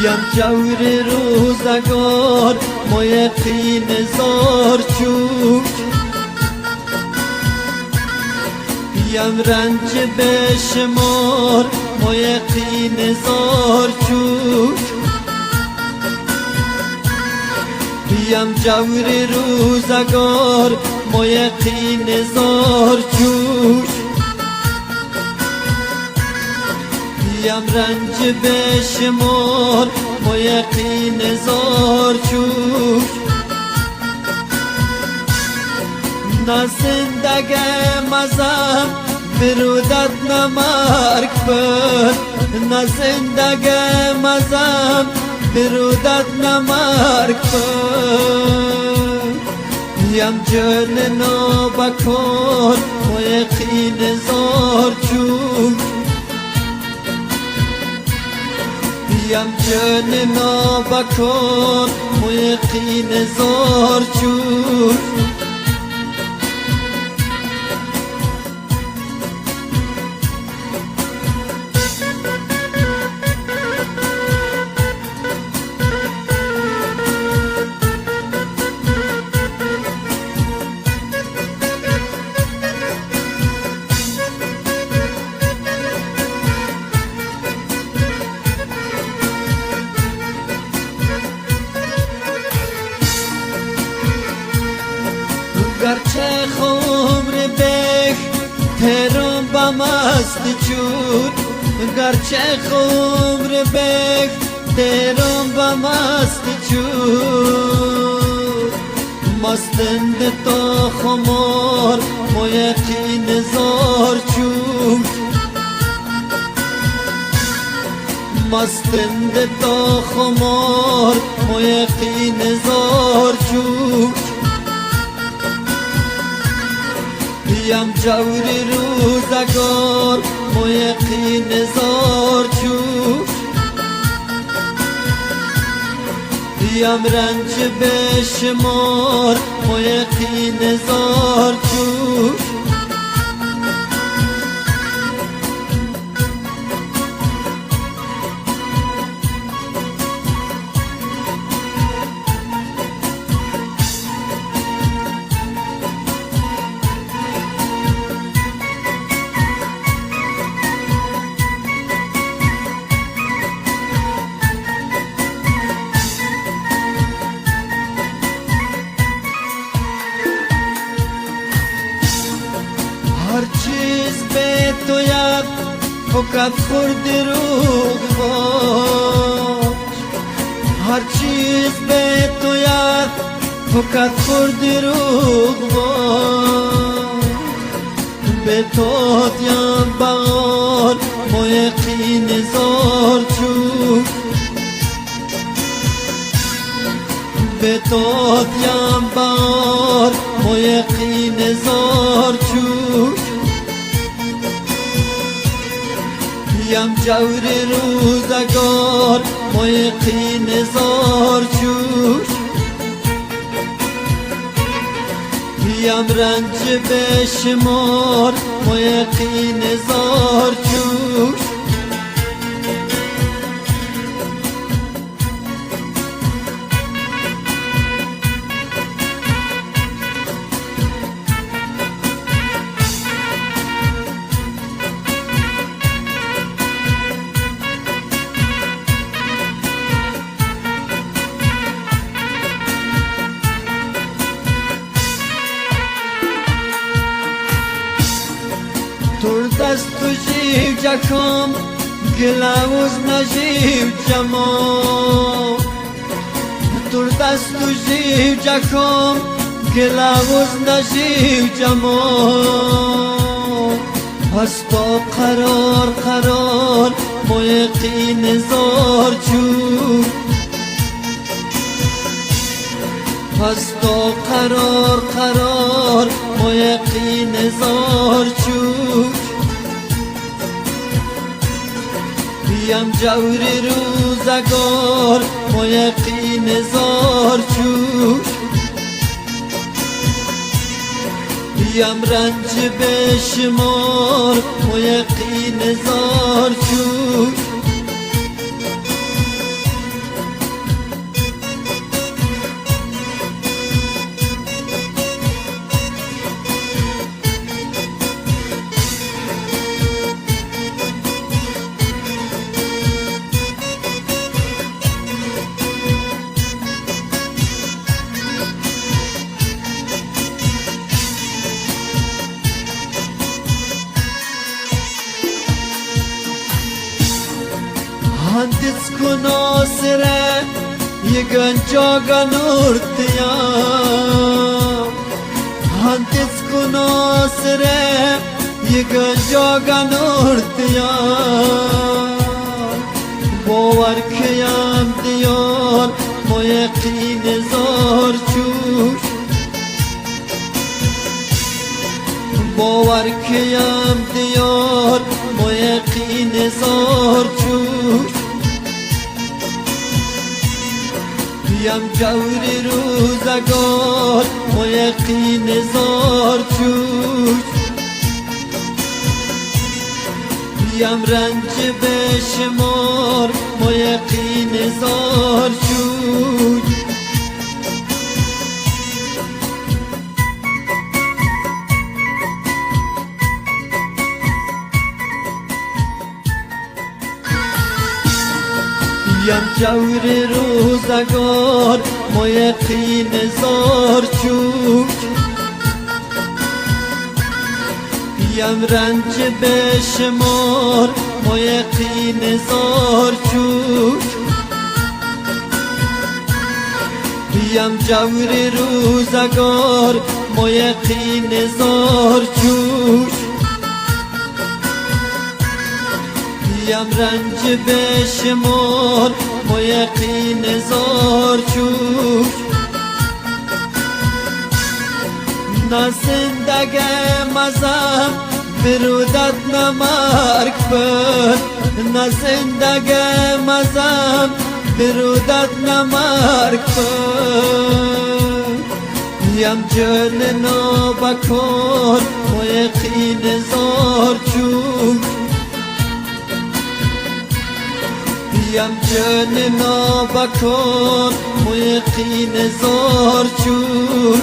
یم جور روزگار یقین زار چوک یم رنج بشمار یقین زار چوک یم جور روزگار یقین زار چوک یم رنج بشمار یقین زار چوک نه زندگی مزم برودت نه مرگ بر نه زندگی مزم برودت نه مرگ بر یم جان نابکار یقین زار چوک یم جان نابکار یقین زار چوک گرچه خمر بک ترم با مست چود گرچه خمر بک ترم با مست چود مستند تا خمار یقین زار چود مستند تا خمار یقین زار چود یم جور روزگار یقین زار چوک یم رنج بشمار یقین زار چوک هر چیز به تو یک فقط خورد روح باش هر چیز به تو یک فقط خورد روح باش به تو یم بغار یقین زار چوک به تو یم بغار یقین زار چوک یم جور روزگار یقین زار چوک یم رنج بشمار یقین زار چوک تور دست و جیب جکم گلاوز نجیب جمام تور دست و جیب جکم گلاوز نجیب جمام هست تو قرار قرار یقین زار چوک هست تو قرار قرار یقین زار چوک یم جور روزگار یقین زار چوک یم رنج بشمار یقین زار چوک هندس کناسره یگن جاگا نورتیا هندس کناسره یگن جاگا نورتیا باور کیم دیار ما یقین زار چوش باور کیم دیار ما یقین زار چوش بیم جور روزگار ما یقین زار چوش بیم رنج بشمار ما یقین زار چوش بیم جور روزگار ما یقین زار چوش بیم رنج بشمار ما یقین زار چوش بیم جور روزگار ما یقین زار چوش بیم رنج بشمار ما یقین زار چوش نه زندگی مزم برودت نمارک بر نه زندگی مزم برودت نمارک بر یم جل نابکار ما یقین زار چوش یم جل نابکار ما یقین زار چوش